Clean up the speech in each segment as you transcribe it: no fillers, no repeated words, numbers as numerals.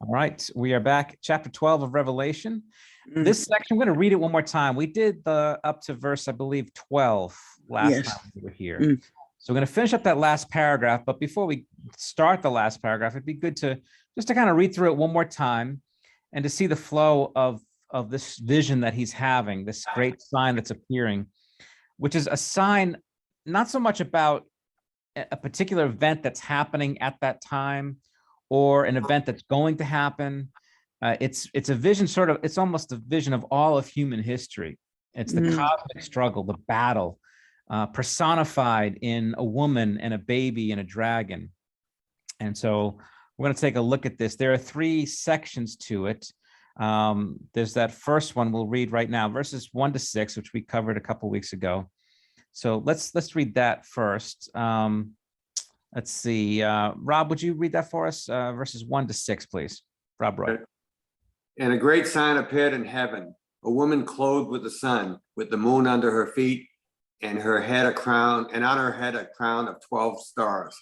All right, we are back. Chapter 12 of Revelation. Mm. This section, I'm going to read it one more time. We did the up to verse, I believe, 12 last Yes. time we were here. Mm. So we're going to finish up that last paragraph. But before we start the last paragraph, it'd be good to just to kind of read through it one more time and to see the flow of this vision that he's having, this great sign that's appearing, which is a sign not so much about a particular event that's happening at that time or an event that's going to happen. It's a vision, sort of, it's almost a vision of all of human history. It's the cosmic struggle, the battle, personified in a woman and a baby and a dragon. And so we're going to take a look at this. There are three sections to it. There's that first one we'll read right now, verses 1 to 6, which we covered a couple weeks ago. So let's read that first. Let's see. Rob, would you read that for us? Verses 1 to 6, please. Rob Roy. And a great sign appeared in heaven, a woman clothed with the sun, with the moon under her feet, and her head a crown, and on her head a crown of 12 stars.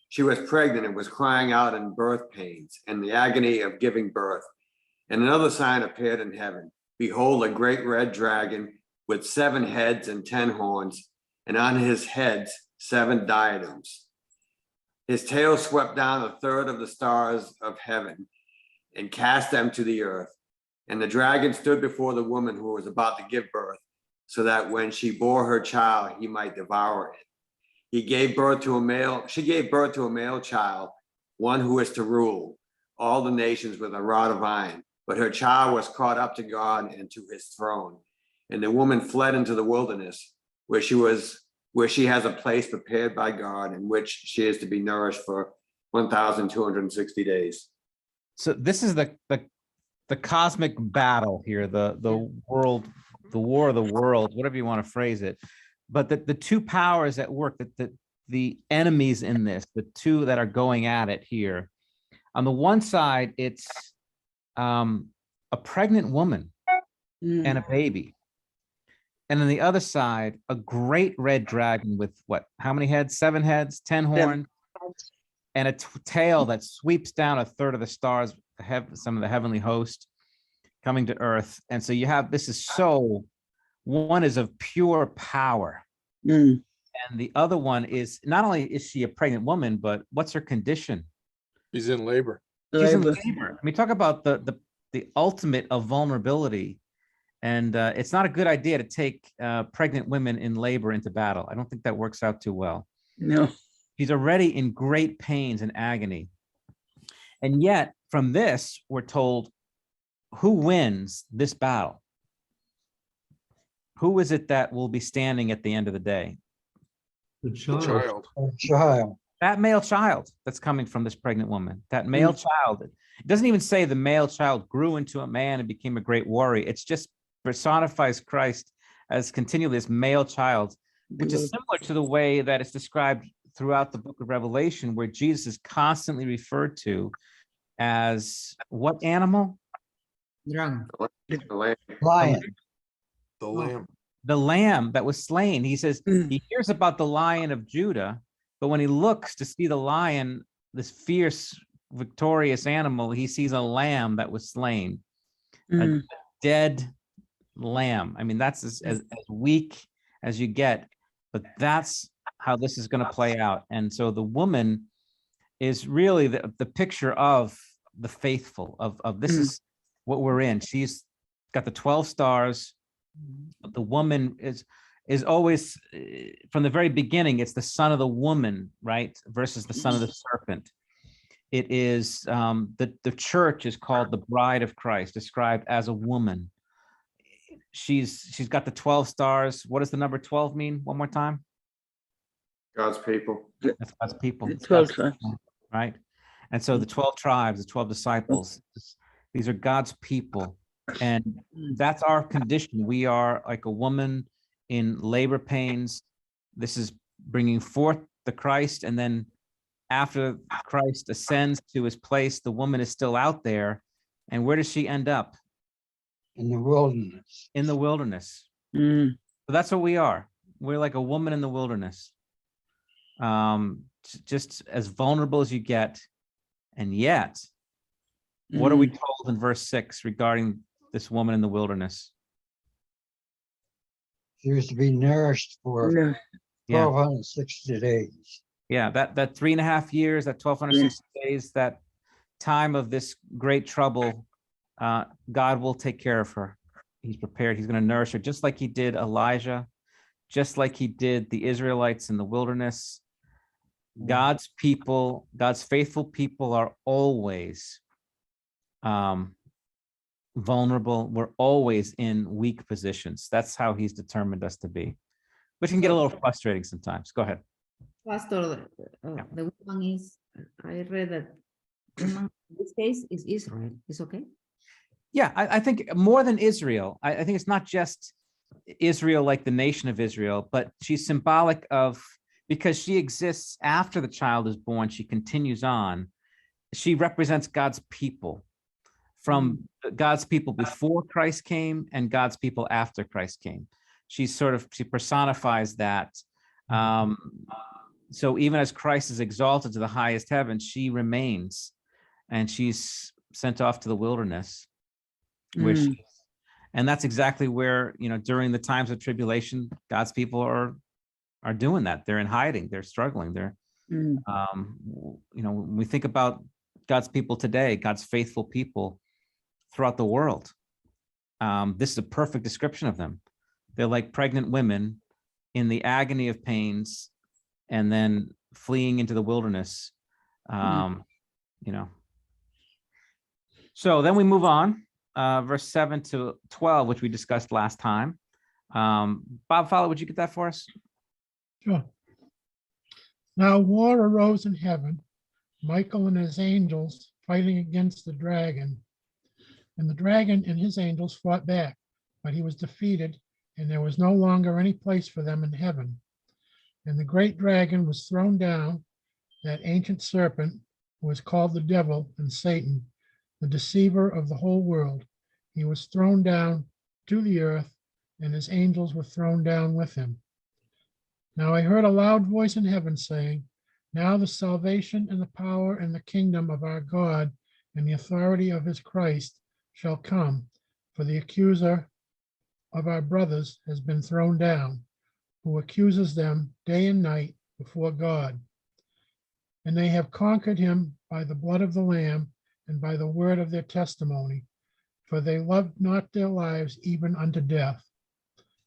She was pregnant and was crying out in birth pains and the agony of giving birth. And another sign appeared in heaven. Behold, a great red dragon with 7 heads and 10 horns, and on his heads 7 diadems. His tail swept down a third of the stars of heaven and cast them to the earth. And the dragon stood before the woman who was about to give birth, so that when she bore her child, he might devour it. She gave birth to a male child, one who is to rule all the nations with a rod of iron. But her child was caught up to God and to his throne. And the woman fled into the wilderness, where she has a place prepared by God, in which she is to be nourished for 1,260 days. So this is the cosmic battle here, the world, the war of the world, whatever you want to phrase it. But the two powers at work, the enemies in this, the two that are going at it here. On the one side, it's a pregnant woman and a baby. And on the other side, a great red dragon with what? How many heads? 7 heads, 10 horns, and a tail that sweeps down a third of the stars, some of the heavenly host coming to earth. And so you have, this is so, one is of pure power. And the other one is, not only is she a pregnant woman, but what's her condition? She's in labor. She's in labor. I mean, talk about the ultimate of vulnerability. And it's not a good idea to take pregnant women in labor into battle. I don't think that works out too well. No. She's already in great pains and agony. And yet, from this, we're told who wins this battle. Who is it that will be standing at the end of the day? The child. The child. That male child that's coming from this pregnant woman. That male child. It doesn't even say the male child grew into a man and became a great warrior. It's just personifies Christ as continually this male child, which is similar to the way that it's described throughout the book of Revelation, where Jesus is constantly referred to as what animal? Lion. The lamb. The lamb that was slain. He says he hears about the Lion of Judah, but when he looks to see the lion, this fierce, victorious animal, he sees a lamb that was slain, a dead lamb. I mean, that's as weak as you get, but that's how this is going to play out. And so the woman is really the picture of the faithful, of this is what we're in. She's got the 12 stars. The woman is always, from the very beginning, it's the son of the woman, right? Versus the son of the serpent. It is, the church is called the bride of Christ, described as a woman. She's got the 12 stars. What does the number 12 mean? One more time. God's people. That's God's people. The 12 tribes. Right? And so the 12 tribes, the 12 disciples, these are God's people. And that's our condition. We are like a woman in labor pains. This is bringing forth the Christ. And then after Christ ascends to his place, the woman is still out there. And where does she end up? In the wilderness. In the wilderness. So that's what we are. We're like a woman in the wilderness. Just as vulnerable as you get. And yet, What are we told in verse 6 regarding this woman in the wilderness? She was to be nourished for No. Yeah. 1260 days. Yeah, that 3.5 years, that 1260 days, that time of this great trouble, God will take care of her. He's prepared. He's going to nourish her, just like he did Elijah, just like he did the Israelites in the wilderness. God's people, God's faithful people are always vulnerable. We're always in weak positions. That's how he's determined us to be, which can get a little frustrating sometimes. Go ahead. Pastor, the woman is, I read that woman in this case is Israel. Is okay? Yeah, I think more than Israel. I think it's not just Israel, like the nation of Israel, but she's symbolic of, because she exists after the child is born, she continues on. She represents God's people, from God's people before Christ came and God's people after Christ came. She personifies that. So even as Christ is exalted to the highest heaven, she remains, and she's sent off to the wilderness. And that's exactly where, during the times of tribulation, God's people are doing that. They're in hiding. They're struggling. They're, when we think about God's people today, God's faithful people throughout the world, this is a perfect description of them. They're like pregnant women in the agony of pains and then fleeing into the wilderness. So then we move on, verse 7 to 12, which we discussed last time. Bob Fowler, would you get that for us? Sure. Now war arose in heaven, Michael and his angels fighting against the dragon. And the dragon and his angels fought back, but he was defeated, and there was no longer any place for them in heaven. And the great dragon was thrown down, that ancient serpent who was called the devil and Satan, the deceiver of the whole world. He was thrown down to the earth, and his angels were thrown down with him. Now I heard a loud voice in heaven saying, now the salvation and the power and the kingdom of our God and the authority of his Christ shall come, for the accuser of our brothers has been thrown down, who accuses them day and night before God. And they have conquered him by the blood of the Lamb and by the word of their testimony, for they loved not their lives even unto death.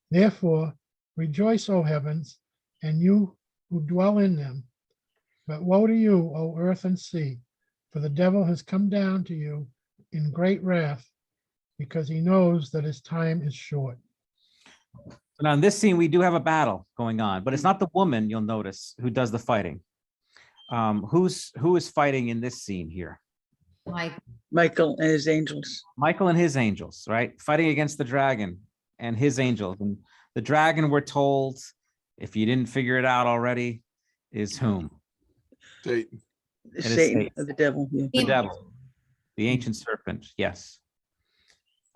Therefore rejoice, O heavens, and you who dwell in them. But woe to you, O earth and sea, for the devil has come down to you in great wrath, because he knows that his time is short. So now in this scene, we do have a battle going on, but it's not the woman, you'll notice, who does the fighting. Who is fighting in this scene here? Michael and his angels. Michael and his angels, right? Fighting against the dragon and his angels. And the dragon, we're told, if you didn't figure it out already, is whom? Satan. is Satan, Satan. or the devil. Yeah. The devil, the ancient serpent, yes.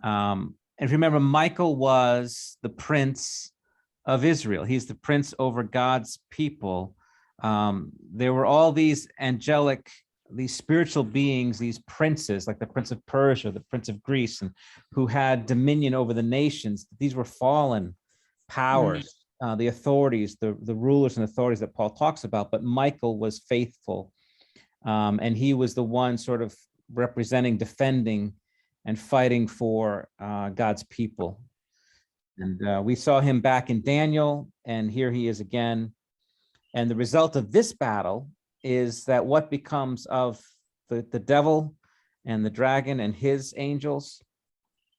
And remember, Michael was the prince of Israel. He's the prince over God's people. There were all these angelic, these spiritual beings, these princes, like the prince of Persia, the prince of Greece, and who had dominion over the nations. These were fallen powers, the authorities, the rulers and authorities that Paul talks about. But Michael was faithful, and he was the one sort of representing, defending, and fighting for God's people. And we saw him back in Daniel, and here he is again. And the result of this battle is that what becomes of the devil and the dragon and his angels?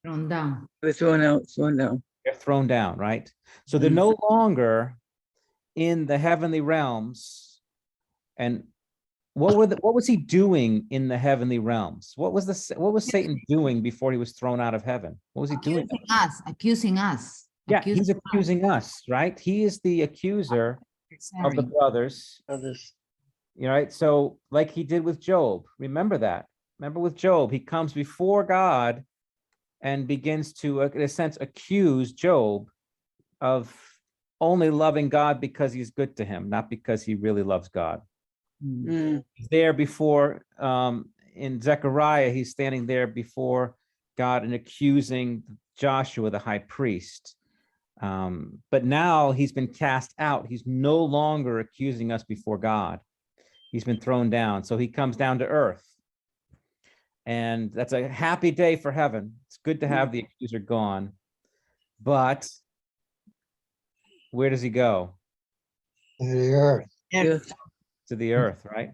Thrown down. They were thrown out, thrown down. They're thrown down, right? So they're no longer in the heavenly realms. And what was he doing in the heavenly realms? What was Satan doing before he was thrown out of heaven? What was he doing? Accusing us. Yeah, he's accusing us, right? He is the accuser of the brothers. Others. Right? So like he did with Job, remember that. Remember with Job, he comes before God and begins to, in a sense, accuse Job of only loving God because he's good to him, not because he really loves God. He's there before in Zechariah, he's standing there before God and accusing Joshua, the high priest. But now he's been cast out. He's no longer accusing us before God. He's been thrown down. So he comes down to earth. And that's a happy day for heaven. It's good to have the accuser gone. But where does he go? To the earth. Yeah. To the earth, right?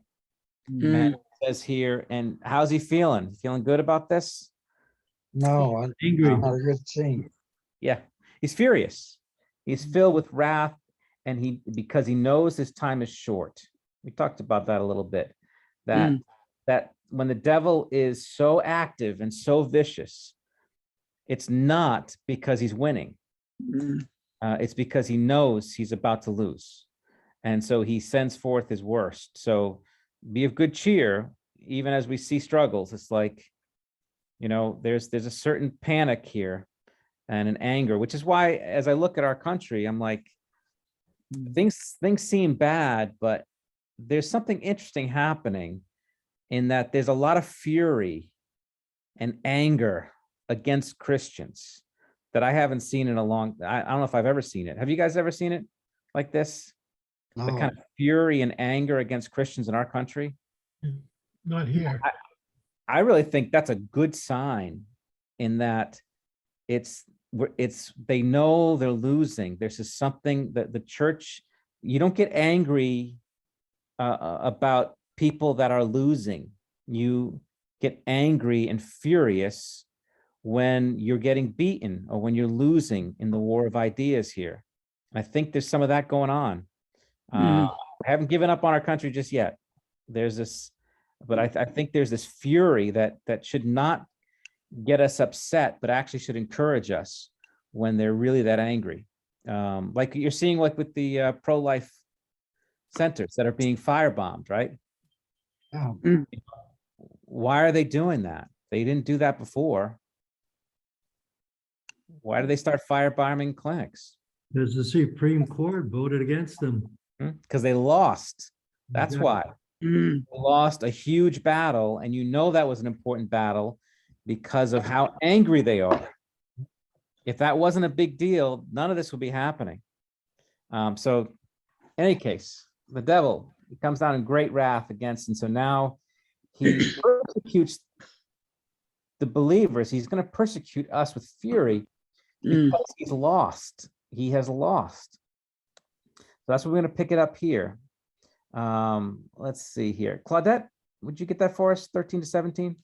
Mm. And it says here, and how's he feeling? Feeling good about this? No, Angry. not a good scene. Yeah, he's furious. He's filled with wrath, and because he knows his time is short. We talked about that a little bit. That when the devil is so active and so vicious, it's not because he's winning. Mm. It's because he knows he's about to lose. And so he sends forth his worst. So be of good cheer, even as we see struggles. It's like, there's a certain panic here and an anger, which is why, as I look at our country, I'm like, things seem bad, but there's something interesting happening in that there's a lot of fury and anger against Christians that I haven't seen in a long, I don't know if I've ever seen it. Have you guys ever seen it like this? The No, kind of fury and anger against Christians in our country. Not here. I really think that's a good sign in that they know they're losing. There's just something that the church, you don't get angry about people that are losing. You get angry and furious when you're getting beaten or when you're losing in the war of ideas here. And I think there's some of that going on. I haven't given up on our country just yet. There's this, but I think there's this fury that should not get us upset, but actually should encourage us when they're really that angry. Like you're seeing, like with the pro-life centers that are being firebombed, right? no. Why are they doing that? They didn't do that before. Why did they start firebombing clinics? Because the Supreme Court voted against them. Because they lost. That's why. Mm. They lost a huge battle, and that was an important battle because of how angry they are. If that wasn't a big deal, none of this would be happening. So in any case, the devil, he comes down in great wrath against, and so now he persecutes the believers. He's going to persecute us with fury because he's lost. He has lost. So that's what we're going to pick it up here. Let's see here. Claudette, would you get that for us? 13 to 17.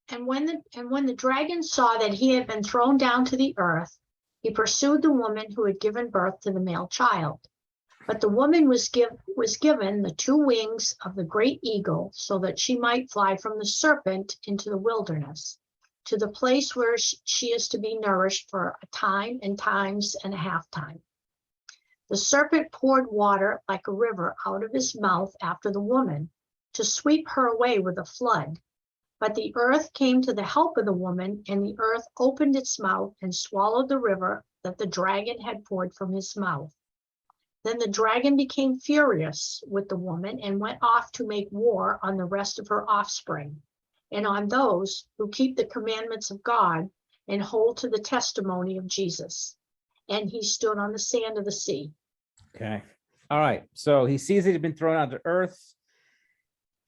And when the dragon saw that he had been thrown down to the earth, he pursued the woman who had given birth to the male child. But the woman was given the 2 wings of the great eagle so that she might fly from the serpent into the wilderness, to the place where she is to be nourished for a time and times and a half time. The serpent poured water like a river out of his mouth after the woman to sweep her away with a flood. But the earth came to the help of the woman, and the earth opened its mouth and swallowed the river that the dragon had poured from his mouth. Then the dragon became furious with the woman and went off to make war on the rest of her offspring and on those who keep the commandments of God and hold to the testimony of Jesus. And he stood on the sand of the sea. Okay. All right. So he sees that he's been thrown out to earth.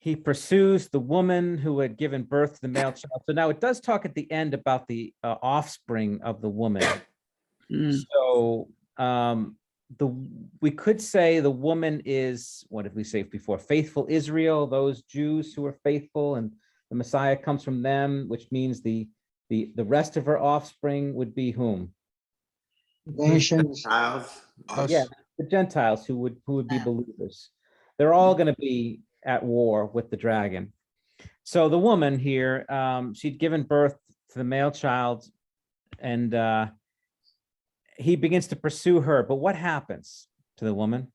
He pursues the woman who had given birth to the male child. So now it does talk at the end about the offspring of the woman. So we could say the woman is, what did we say before? Faithful Israel, those Jews who are faithful, and the Messiah comes from them, which means the rest of her offspring would be whom? Nations, Gentiles. Yeah, the Gentiles who would be believers. They're all going to be at war with the dragon. So the woman here, she'd given birth to the male child, and he begins to pursue her. But what happens to the woman?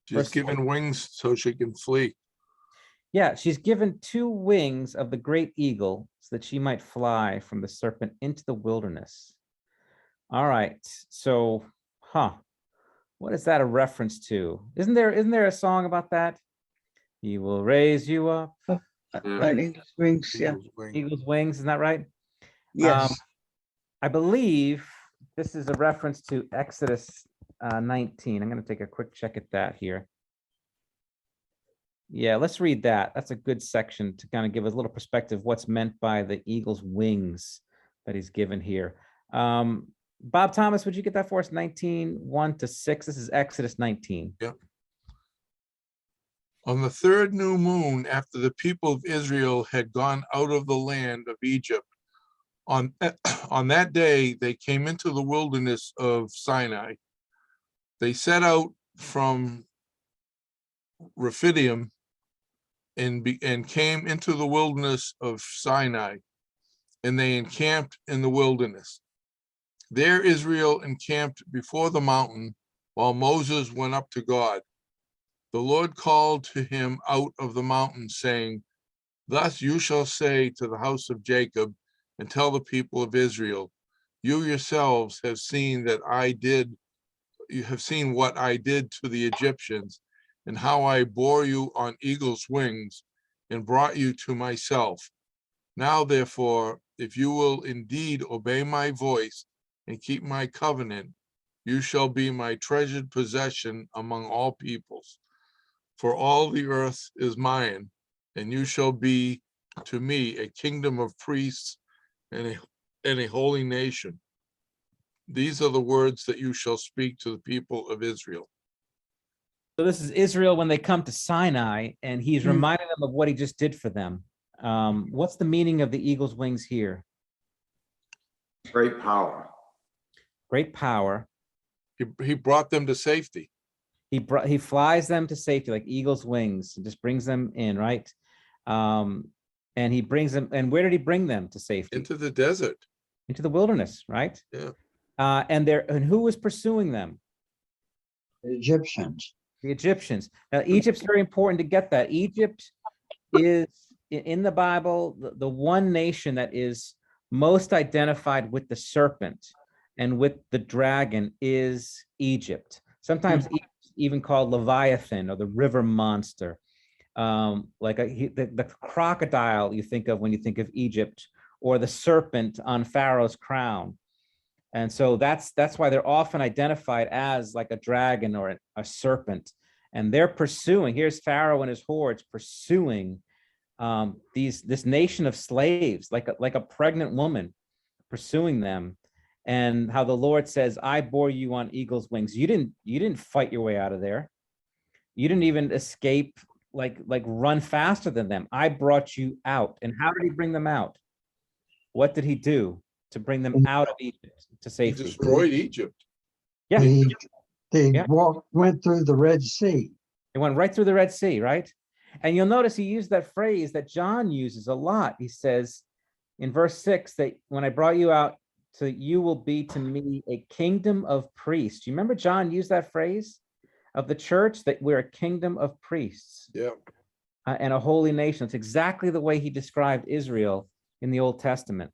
She's given wings so she can flee. Yeah, she's given 2 wings of the great eagle so that she might fly from the serpent into the wilderness. All right, so, what is that a reference to? Isn't there a song about that? He will raise you up. Oh, Yeah. On eagle's wings, yeah, Eagle's wing. Eagle's wings, isn't that right? yes. I believe this is a reference to Exodus 19. I'm going to take a quick check at that here. Yeah, let's read that. That's a good section to kind of give us a little perspective what's meant by the eagle's wings that he's given here. Bob Thomas, would you get that for us? 19:1-6. This is Exodus 19. On the third new moon, after the people of Israel had gone out of the land of Egypt, on that day, they came into the wilderness of Sinai. They set out from Rephidim and came into the wilderness of Sinai, and they encamped in the wilderness. There Israel encamped before the mountain, while Moses went up to God. The Lord called to him out of the mountain, saying, "Thus you shall say to the house of Jacob, and tell the people of Israel, you yourselves have seen what I did to the Egyptians, and how I bore you on eagle's wings and brought you to myself. Now, therefore, if you will indeed obey my voice and keep my covenant, you shall be my treasured possession among all peoples. For all the earth is mine, and you shall be to me a kingdom of priests and a holy nation. These are the words that you shall speak to the people of Israel." So this is Israel when they come to Sinai, and he's Hmm. reminding them of what he just did for them. What's the meaning of the eagle's wings here? Great power. Great power. He brought them to safety. He flies them to safety like eagle's wings and just brings them in, right? And he brings them, and where did he bring them to safety? Into the desert. Into the wilderness, right? Yeah. And who was pursuing them? The Egyptians. The Egyptians. Now, Egypt's very important to get that. Egypt is in the Bible, the one nation that is most identified with the serpent and with the dragon is Egypt. Sometimes even called Leviathan or the river monster. Like the crocodile you think of when you think of Egypt, or the serpent on Pharaoh's crown. And so that's why they're often identified as like a dragon or a serpent. And they're pursuing, here's Pharaoh and his hordes pursuing this nation of slaves, like a pregnant woman pursuing them. And how the Lord says, "I bore you on eagle's wings." You didn't fight your way out of there. You didn't even escape, like run faster than them. I brought you out. And how did he bring them out? What did he do to bring them out of Egypt to He safety? destroyed Egypt. Yeah, They Yeah. went through the Red Sea. it went right through the Red Sea, right? And you'll notice he used that phrase that John uses a lot. He says in verse 6 that when I brought you out, so you will be to me a kingdom of priests. Do you remember John used that phrase of the church, that we're a kingdom of priests Yeah. and a holy nation? It's exactly the way he described Israel in the Old Testament.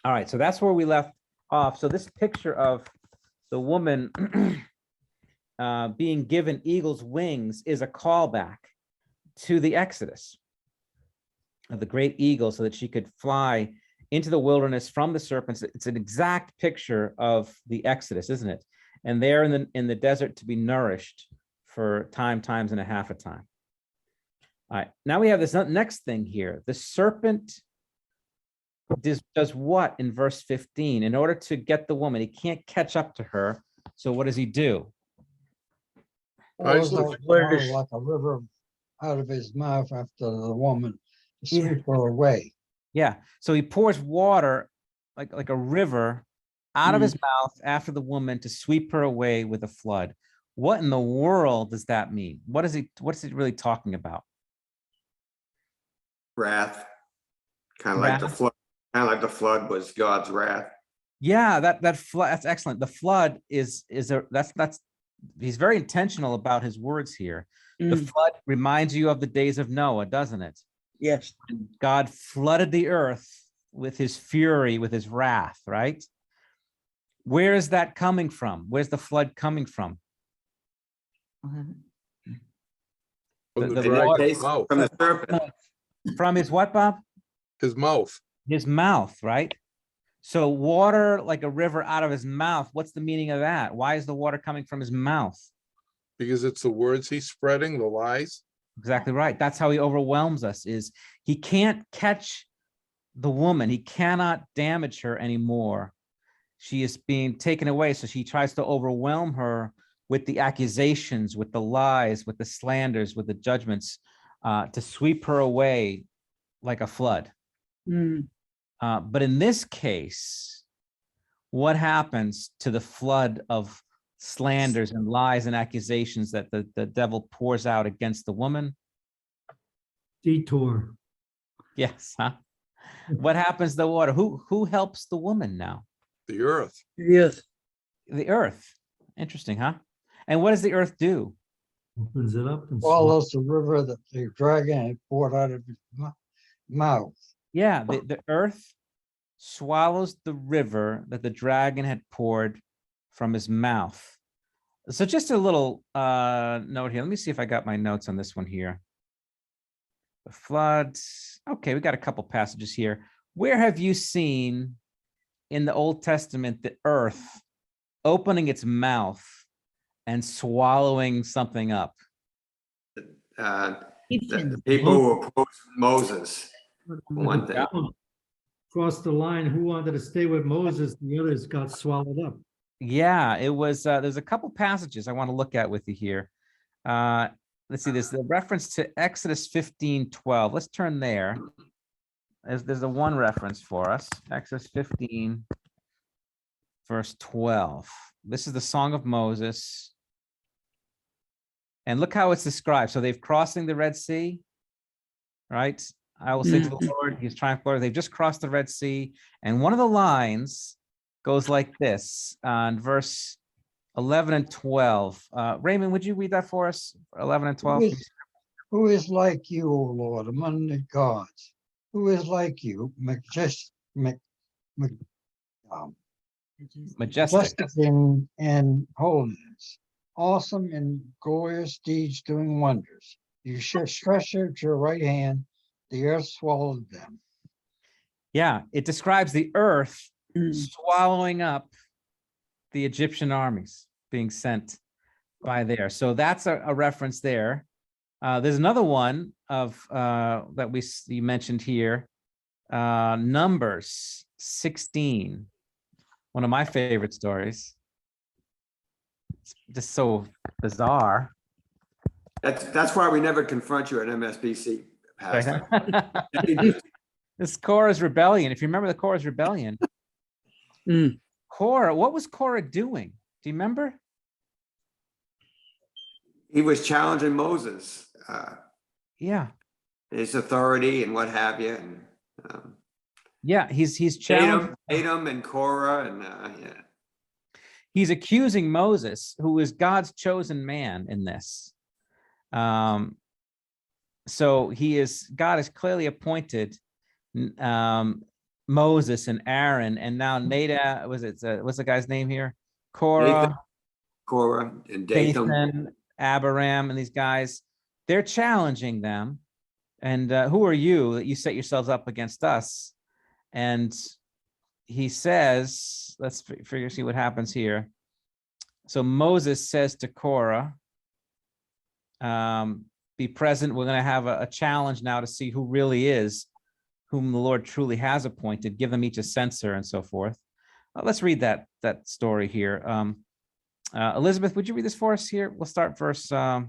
All right, so that's where we left off. So this picture of the woman being given eagle's wings is a callback to the Exodus of the great eagle, so that she could fly into the wilderness from the serpents. It's an exact picture of the Exodus, isn't it? And there in the desert to be nourished for times and a half a time. All right, now we have this next thing here. The serpent does what in verse 15? In order to get the woman, he can't catch up to her. So what does he do? Pours the Pours out water water like a river out of his mouth after the woman to sweep her away. Yeah, so he pours water like a river out of his mouth after the woman to sweep her away with a flood. What in the world does that mean? What's he really talking about? Wrath. Kind of like the Wrath. flood. Kind of like the flood was God's wrath. Yeah, that flood, that's excellent. The flood is that's he's very intentional about his words here. The flood reminds you of the days of Noah, doesn't it? Yes, God flooded the earth with his fury, with his wrath, right? Where is that coming from? Where's the flood coming from? From The- the the In this water- dragon's case, mouth, from the serpent. From his what, Bob? his mouth. His mouth, right? So water like a river out of his mouth. What's the meaning of that? Why is the water coming from his mouth? Because it's the words he's spreading, the lies. Exactly right. That's how he overwhelms us, is he can't catch the woman. He cannot damage her anymore. She is being taken away. So she tries to overwhelm her with the accusations, with the lies, with the slanders, with the judgments, to sweep her away like a flood. Mm, But in this case, what happens to the flood of slanders and lies and accusations that the devil pours out against the woman? Detour. Yes, huh? What happens to the water? Who helps the woman now? The earth. yes, The earth. Interesting, huh? And what does the earth do? Opens it up and swallows. Follows the river that the dragon had poured out of his mouth. Yeah, the earth swallows the river that the dragon had poured from his mouth. So just a little note here. Let me see if I got my notes on this one here. The floods. Okay, we got a couple passages here. Where have you seen in the Old Testament the earth opening its mouth and swallowing something up? The Egyptians. people who opposed Moses, for one thing. Crossed the line. Who wanted to stay with Moses? The others got swallowed up. Yeah, it was, there's a couple passages I want to look at with you here. Let's see, there's the reference to Exodus 15:12. Let's turn there. There's a one reference for us, Exodus 15, verse 12. This is the Song of Moses. And look how it's described. So they've crossing the Red Sea, right? I will say to the Lord, he's triumphed glory. They've just crossed the Red Sea. And one of the lines goes like this on verse 11 and 12. Raymond, would you read that for us? 11 and 12. Who is like you, O Lord, among the gods? Who is like you, Majestic. in holiness, awesome in glorious deeds, doing wonders? You should stretch out your right hand, the earth swallowed them. Yeah, it describes the earth mm, swallowing up the Egyptian armies being sent by there. So that's a reference there. There's another one of that you mentioned here, Numbers 16, one of my favorite stories. It's just so bizarre. That's why we never confront you at MSBC, Pastor. This Korah's rebellion. If you remember the Korah's rebellion, mm. Korah, what was Korah doing? Do you remember? He was challenging Moses, Yeah. his authority and what have you, and Yeah, he's challenging. Tatum and Korah, and yeah. He's accusing Moses, who is God's chosen man in this. So God has clearly appointed Moses and Aaron, and now Nadab, what's the guy's name here? Korah, and Dathan. Dathan, Abiram, and these guys, they're challenging them. And who are you that you set yourselves up against us? And he says, let's see what happens here. So Moses says to Korah, be present. We're going to have a challenge now to see who really is, whom the Lord truly has appointed. Give them each a censer and so forth. Let's read that story here. Elizabeth, would you read this for us here? We'll start verse, let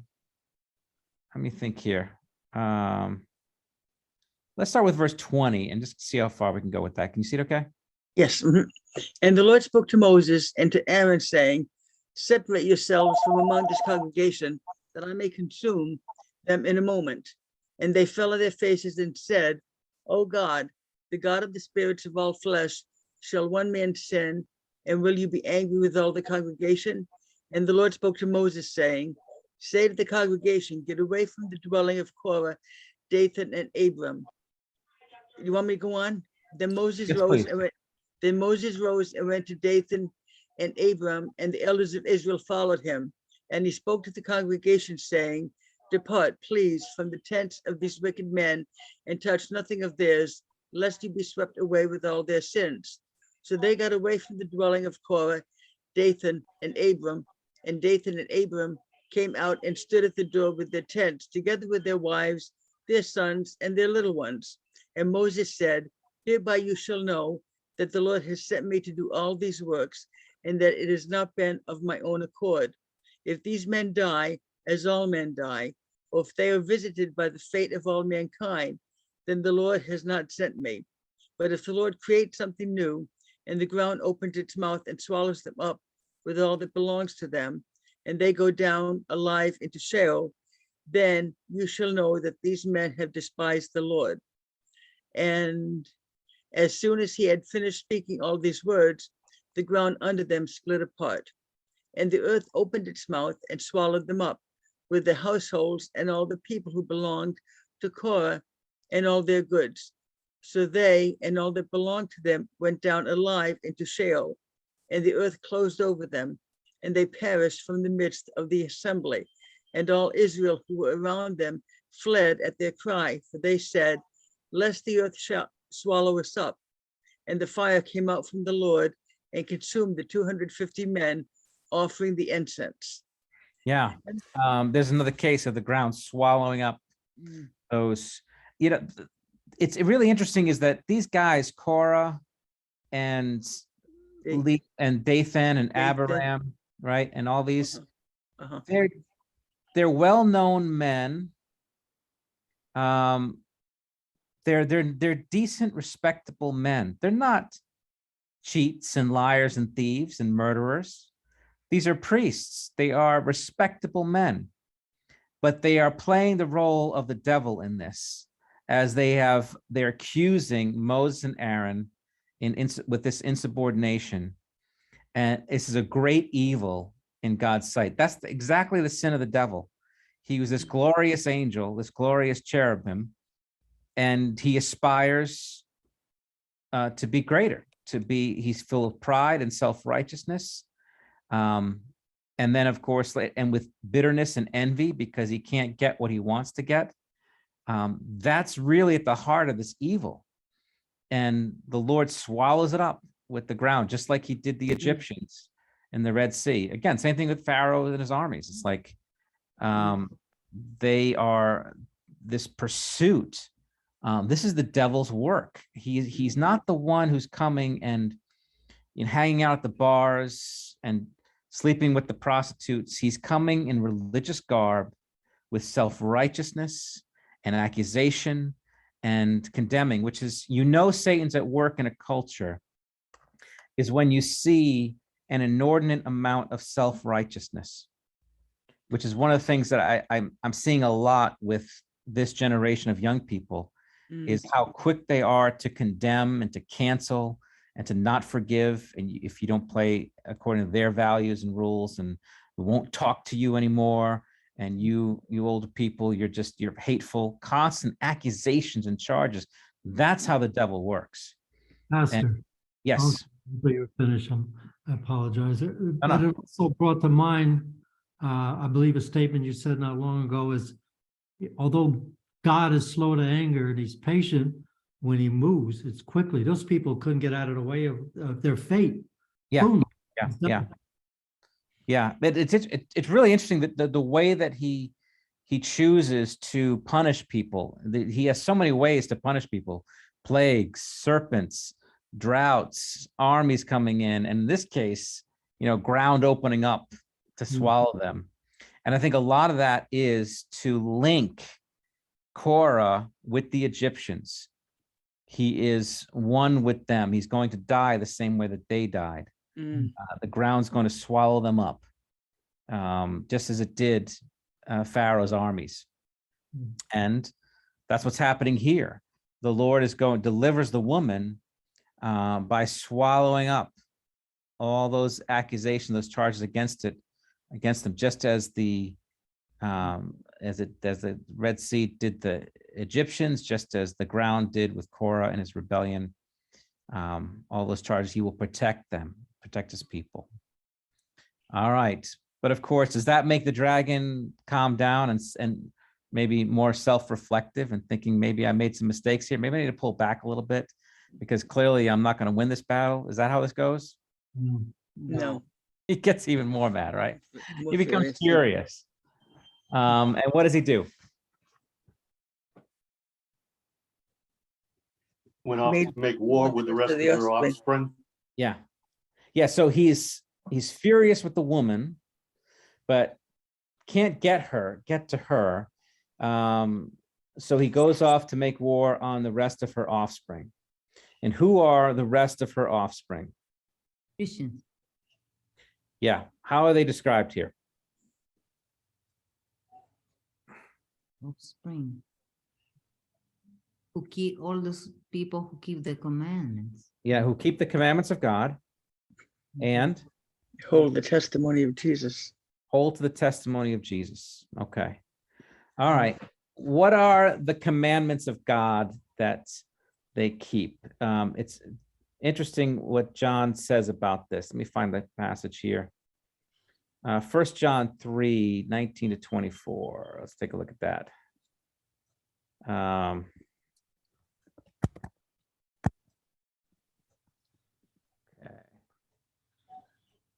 me think here. Let's start with verse 20 and just see how far we can go with that. Can you see it okay? Yes. Mhm. And the Lord spoke to Moses and to Aaron, saying, separate yourselves from among this congregation, that I may consume them in a moment. And they fell on their faces and said, O God, the God of the spirits of all flesh, shall one man sin, and will you be angry with all the congregation? And the Lord spoke to Moses, saying, say to the congregation, get away from the dwelling of Korah, Dathan, and Abram. You want me to go on? Then Moses Yes, rose please. and went. Then Moses rose and went to Dathan and Abram, and the elders of Israel followed him. And he spoke to the congregation, saying, Depart, please, from the tents of these wicked men, and touch nothing of theirs, lest you be swept away with all their sins. So they got away from the dwelling of Korah, Dathan, and Abram, and Dathan and Abram came out and stood at the door with their tents, together with their wives, their sons, and their little ones. And Moses said, hereby you shall know that the Lord has sent me to do all these works, and that it has not been of my own accord. If these men die, as all men die, or if they are visited by the fate of all mankind, then the Lord has not sent me. But if the Lord creates something new, and the ground opens its mouth and swallows them up with all that belongs to them, and they go down alive into Sheol, then you shall know that these men have despised the Lord. And as soon as he had finished speaking all these words, the ground under them split apart, and the earth opened its mouth and swallowed them up, with their households and all the people who belonged to Korah and all their goods. So they and all that belonged to them went down alive into Sheol, and the earth closed over them, and they perished from the midst of the assembly. And all Israel who were around them fled at their cry, for they said, lest the earth shall swallow us up. And the fire came out from the Lord and consumed the 250 men offering the incense. Yeah. There's another case of the ground swallowing up those, it's really interesting is that these guys, Korah and Dathan and Abiram, right? And all these, they're well-known men. They're decent, respectable men. They're not cheats and liars and thieves and murderers. These are priests. They are respectable men, but they are playing the role of the devil in this, as they're accusing Moses and Aaron with this insubordination. And this is a great evil in God's sight. That's exactly the sin of the devil. He was this glorious angel, this glorious cherubim, and he aspires to be greater, he's full of pride and self-righteousness. And then, of course, and with bitterness and envy because he can't get what he wants to get. That's really at the heart of this evil. And the Lord swallows it up with the ground, just like he did the Egyptians in the Red Sea. Again, same thing with Pharaoh and his armies. It's like they are this pursuit. This is the devil's work. He's not the one who's coming and hanging out at the bars and sleeping with the prostitutes. He's coming in religious garb with self-righteousness and accusation and condemning, which is, Satan's at work in a culture is when you see an inordinate amount of self-righteousness, which is one of the things that I'm seeing a lot with this generation of young people, is how quick they are to condemn and to cancel and to not forgive. And if you don't play according to their values and rules, and we won't talk to you anymore. And you older people, you're hateful, constant accusations and charges. That's how the devil works. Pastor. Yes. But you're finished. I apologize. No. But it also brought to mind, I believe a statement you said not long ago is, although God is slow to anger and he's patient, when he moves, it's quickly. Those people couldn't get out of the way of their fate. Yeah. Boom. Yeah. But it's really interesting that the way that he chooses to punish people. He has so many ways to punish people: plagues, serpents, droughts, armies coming in, and in this case, ground opening up to swallow them. And I think a lot of that is to link Korah with the Egyptians. He is one with them. He's going to die the same way that they died. The ground's going to swallow them up, just as it did Pharaoh's armies. And that's what's happening here. The Lord delivers the woman by swallowing up all those accusations, those charges against them, just as the Red Sea did the Egyptians, just as the ground did with Korah and his rebellion. All those charges, he will protect them, protect his people. All right. But of course, does that make the dragon calm down and maybe more self-reflective and thinking maybe I made some mistakes here. Maybe I need to pull back a little bit because clearly I'm not going to win this battle. Is that how this goes? No. He gets even more mad, right? more He becomes furious. furious. And what does he do? Went off Made to make war with the rest of her offspring. Yeah. Yeah. So he's furious with the woman, but can't get to her. So he goes off to make war on the rest of her offspring. And who are the rest of her offspring? Christians. Yeah. How are they described here? Offspring. Who keep all those people who keep the commandments. Yeah. Who keep the commandments of God and Hold the testimony of Jesus. hold to the testimony of Jesus. Okay. All right. What are the commandments of God that they keep? It's interesting what John says about this. Let me find the passage here. 1 John 3, 19 to 24. Let's take a look at that. Okay.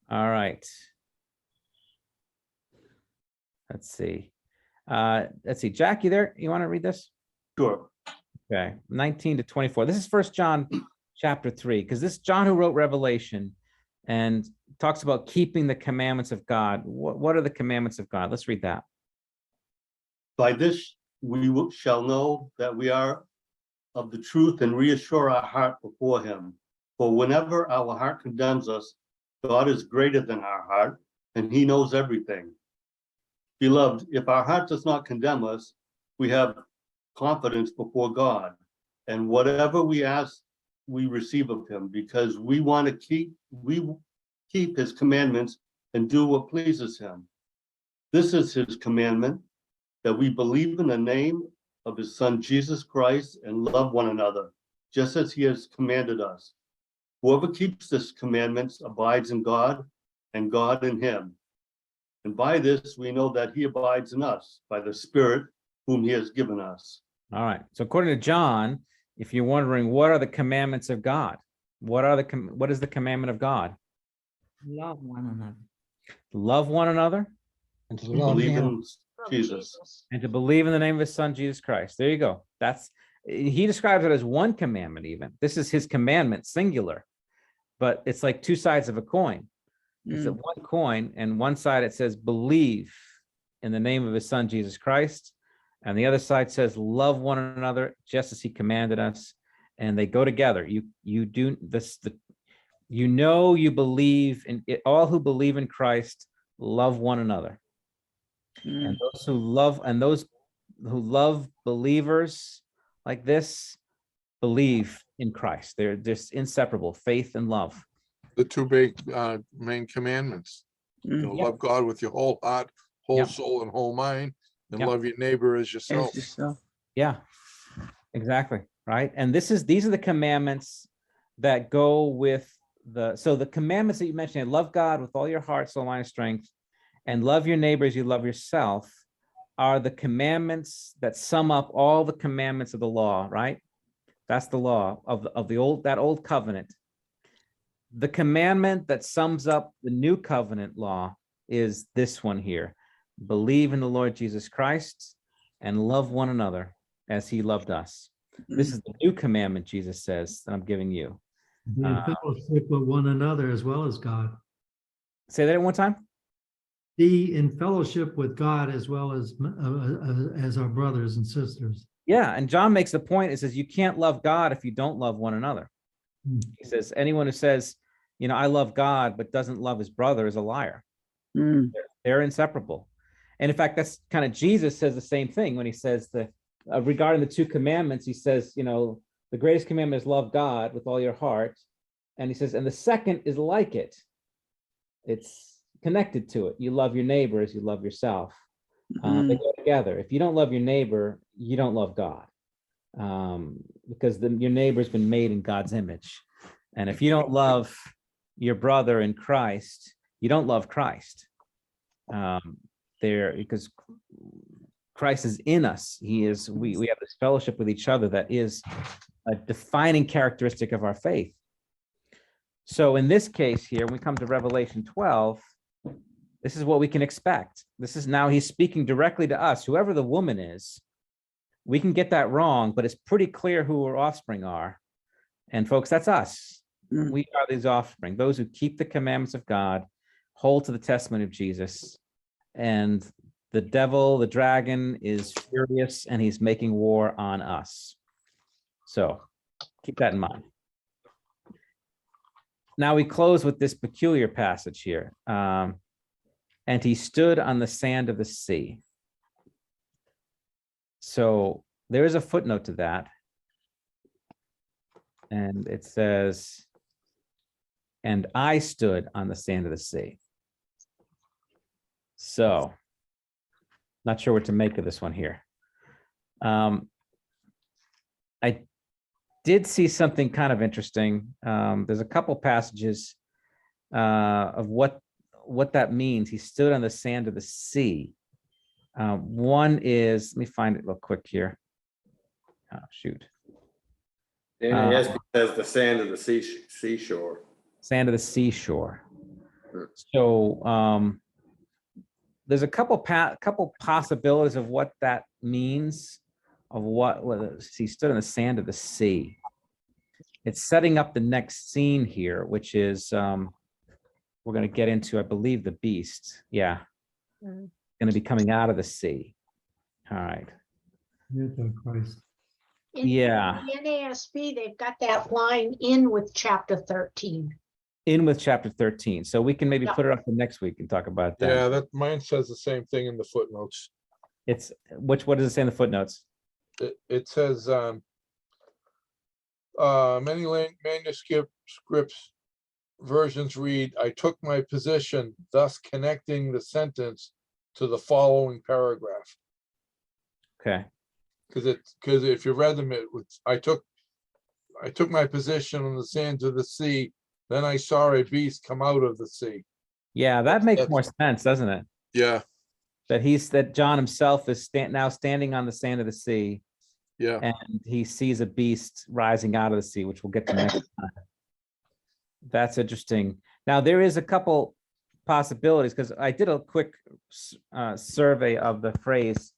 All right. Let's see. Jack, you there? You want to read this? Sure. Okay, 19 to 24. This is 1 John chapter 3, because this John who wrote Revelation and talks about keeping the commandments of God. What are the commandments of God? Let's read that. By this shall know that we are of the truth and reassure our heart before him. For whenever our heart condemns us, God is greater than our heart, and he knows everything. Beloved, if our heart does not condemn us, we have confidence before God, and whatever we ask, we receive of him, because we want to keep his commandments and do what pleases him. This is his commandment, that we believe in the name of his son, Jesus Christ, and love one another, just as he has commanded us. Whoever keeps this commandments abides in God, and God in him. And by this, we know that he abides in us, by the Spirit whom he has given us. All right. So according to John, if you're wondering, what are the commandments of God? What is the commandment of God? Love one another. Love one another And to love Believe him. in Jesus. and to believe in the name of his son, Jesus Christ. There you go. He describes it as one commandment even. This is his commandment, singular, but it's like two sides of a coin. It's a one coin, and one side it says believe in the name of his son Jesus Christ, and the other side says love one another just as he commanded us, and they go together. You do this. You believe in it. All who believe in Christ love one another, and those who love believers like this believe in Christ. They're just inseparable, faith and love. The two big main commandments. Yeah. Love God with your whole heart, whole Yeah. soul, and whole mind, and Yeah. love your neighbor as yourself. As yourself. Yeah, exactly. Right. And these are the commandments that go with the commandments that you mentioned: love God with all your heart, soul, mind, and strength, and love your neighbor as you love yourself, are the commandments that sum up all the commandments of the law, right? That's the law of the old covenant. The commandment that sums up the new covenant law is this one here: believe in the Lord Jesus Christ and love one another as he loved us. This is the new commandment, Jesus says, that I'm giving you. Be in fellowship with one another as well as God. Say that one time. Be in fellowship with God as well as our brothers and sisters. Yeah, and John makes the point. It says you can't love God if you don't love one another. He says anyone who says, I love God but doesn't love his brother is a liar. They're inseparable. And in fact, that's kind of Jesus says the same thing when he says regarding the two commandments. He says, the greatest commandment is love God with all your heart. And he says, and the second is like it. It's connected to it. You love your neighbor as you love yourself. They go together. If you don't love your neighbor, you don't love God, because your neighbor's been made in God's image. And if you don't love your brother in Christ, you don't love Christ. Because Christ is in us. We have this fellowship with each other that is a defining characteristic of our faith. So in this case here, when we come to Revelation 12, this is what we can expect. This is now he's speaking directly to us, whoever the woman is. We can get that wrong, but it's pretty clear who our offspring are. And folks, that's us. We are these offspring, those who keep the commandments of God, hold to the testimony of Jesus. And the devil, the dragon, is furious and he's making war on us. So keep that in mind. Now we close with this peculiar passage here. And he stood on the sand of the sea. So there is a footnote to that. And it says, and I stood on the sand of the sea. So not sure what to make of this one here. I did see something kind of interesting. There's a couple passages of what that means. He stood on the sand of the sea. One is, let me find it real quick here. Oh, shoot. The NASB says the sand of the seashore. Sand of the seashore. So there's a couple possibilities of what that means, of what he stood on the sand of the sea. It's setting up the next scene here, which is we're going to get into, I believe, the beast. Yeah. Going to be coming out of the sea. All right. Antichrist. Yeah. In the NASB, they've got that line in with chapter 13. In with chapter 13. So we can maybe Yeah. put it up for next week and talk about that. Yeah, that mine says the same thing in the footnotes. It's what does it say in the footnotes? It says many manuscripts versions read, I took my position, thus connecting the sentence to the following paragraph. Okay. Because if you read them, it was I took my position on the sands of the sea, then I saw a beast come out of the sea. Yeah, that makes That's- more sense, doesn't it? Yeah, That John himself is now standing on the sand of the sea, yeah. and he sees a beast rising out of the sea, which we'll get to next time. That's interesting. Now there is a couple possibilities, because I did a quick survey of the phrase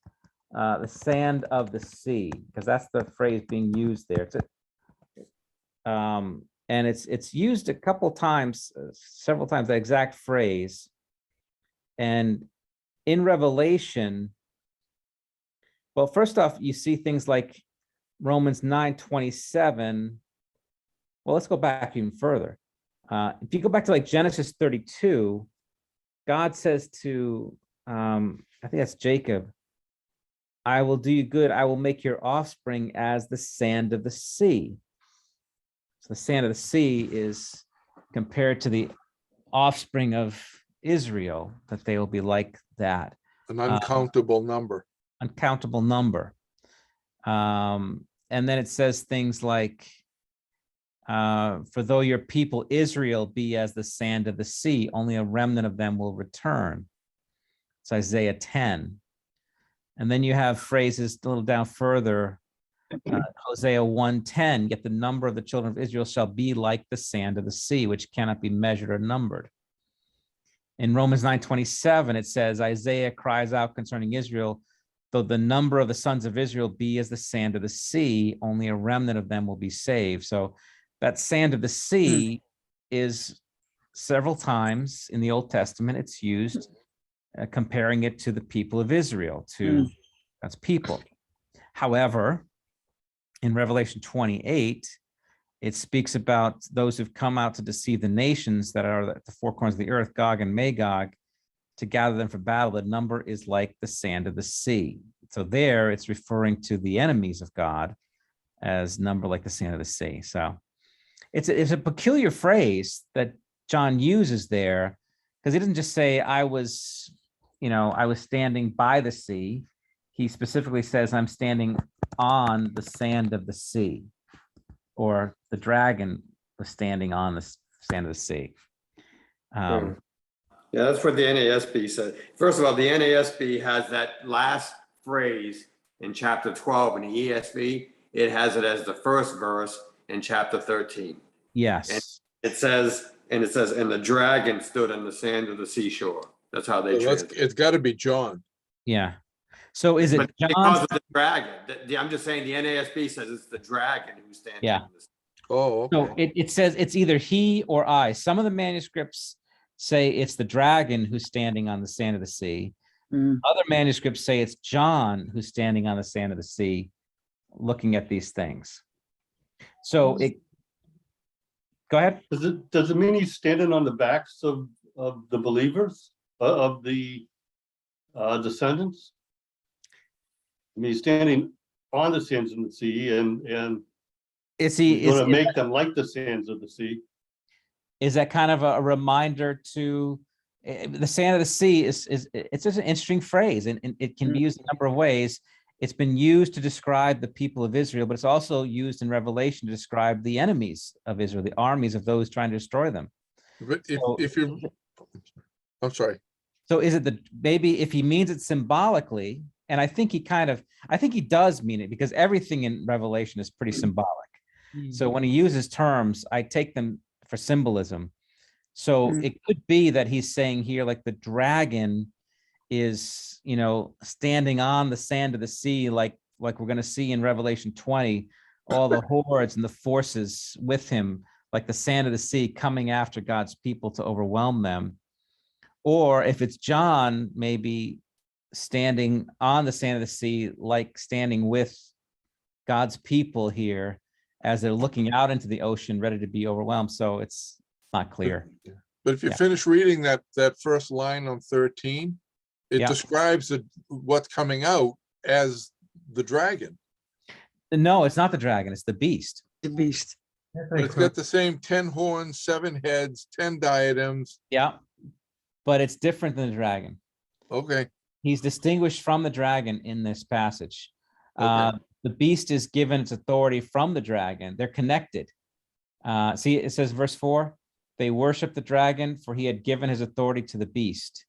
the sand of the sea, because that's the phrase being used there. And it's used a couple times, several times, the exact phrase. And in Revelation, well, first off, you see things like Romans 9:27. Well, let's go back even further. If you go back to like Genesis 32, God says to, I think that's Jacob, I will do you good. I will make your offspring as the sand of the sea. So the sand of the sea is compared to the offspring of Israel, that they will be like that. An uncountable number. Uncountable number. And then it says things like, for though your people Israel be as the sand of the sea, only a remnant of them will return. It's Isaiah 10. And then you have phrases a little down further, Hosea 1:10, yet the number of the children of Israel shall be like the sand of the sea, which cannot be measured or numbered. In Romans 9:27, it says, Isaiah cries out concerning Israel, though the number of the sons of Israel be as the sand of the sea, only a remnant of them will be saved. So that sand of the sea is several times in the Old Testament, it's used comparing it to the people of Israel, that's people. However, in Revelation 28, it speaks about those who've come out to deceive the nations that are at the four corners of the earth, Gog and Magog, to gather them for battle. The number is like the sand of the sea. So there it's referring to the enemies of God as number like the sand of the sea. So it's a peculiar phrase that John uses there, because he doesn't just say, I was standing by the sea. He specifically says, I'm standing on the sand of the sea, or the dragon was standing on the sand of the sea. Yeah, that's what the NASB said. First of all, the NASB has that last phrase in chapter 12 in the ESV. It has it as the first verse in chapter 13. Yes. It says, and the dragon stood on the sand of the seashore. That's how they So translate it. it's got to be John. Yeah. So is it But John? because of the dragon, I'm just saying the NASB says it's the dragon who's standing. Yeah. on the Oh, So okay. it says it's either he or I. Some of the manuscripts say it's the dragon who's standing on the sand of the sea. Mm. Other manuscripts say it's John who's standing on the sand of the sea, looking at these things. So go ahead. Does it mean he's standing on the backs of the believers, of the descendants? I mean, he's standing on the sands of the sea and Is he's he, gonna make them like the sands of the sea. is that kind of a reminder to the sand of the sea it's just an interesting phrase, and it can be used in a number of ways. It's been used to describe the people of Israel, but it's also used in Revelation to describe the enemies of Israel, the armies of those trying to destroy them. But So- if you, I'm sorry. So is it maybe if he means it symbolically, and I think he does mean it, because everything in Revelation is pretty symbolic. So when he uses terms, I take them for symbolism. So it could be that he's saying here, like the dragon is, standing on the sand of the sea, like we're going to see in Revelation 20, all the hordes and the forces with him, like the sand of the sea coming after God's people to overwhelm them. Or if it's John, maybe standing on the sand of the sea, like standing with God's people here as they're looking out into the ocean, ready to be overwhelmed. So it's not clear. But if you Yeah. finish reading that first line on 13, it Yeah. describes what's coming out as the dragon. No, it's not the dragon, it's the beast. The beast. But it's got the same 10 horns, 7 heads, 10 diadems. Yeah. But it's different than the dragon. Okay, He's distinguished from the dragon in this passage. Okay. The beast is given its authority from the dragon. They're connected. See, it says verse 4, they worship the dragon, for he had given his authority to the beast.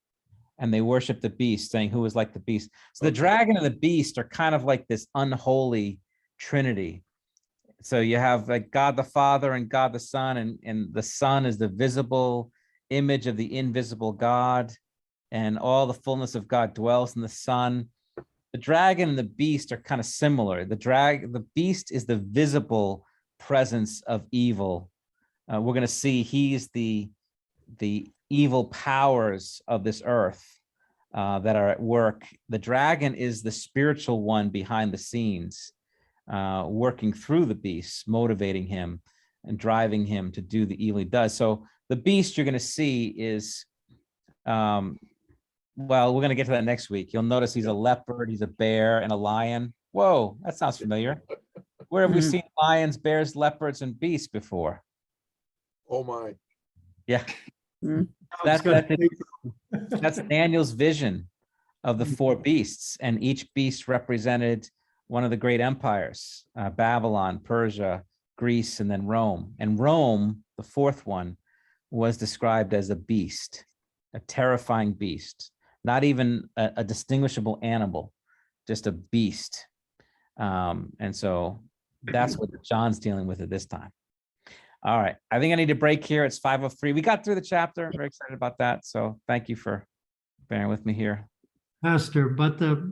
And they worship the beast, saying, who is like the beast? So the dragon and the beast are kind of like this unholy trinity. So you have like God the Father and God the Son, and the Son is the visible image of the invisible God, and all the fullness of God dwells in the Son. The dragon and the beast are kind of similar. The beast is the visible presence of evil. We're going to see he's the evil powers of this earth that are at work. The dragon is the spiritual one behind the scenes, working through the beast, motivating him and driving him to do the evil he does. So the beast you're going to see is, well, we're going to get to that next week. You'll notice he's a leopard, he's a bear, and a lion. Whoa, that sounds familiar. Where have we seen lions, bears, leopards, and beasts before? oh my. Yeah. Mm. That's Daniel's vision of the 4 beasts, and each beast represented one of the great empires, Babylon, Persia, Greece, and then Rome. And Rome, the 4th one, was described as a beast, a terrifying beast, not even a distinguishable animal, just a beast. And so that's what John's dealing with at this time. All right, I think I need a break here. It's 5:03. We got through the chapter. I'm very excited about that. So thank you for bearing with me here. Pastor, but the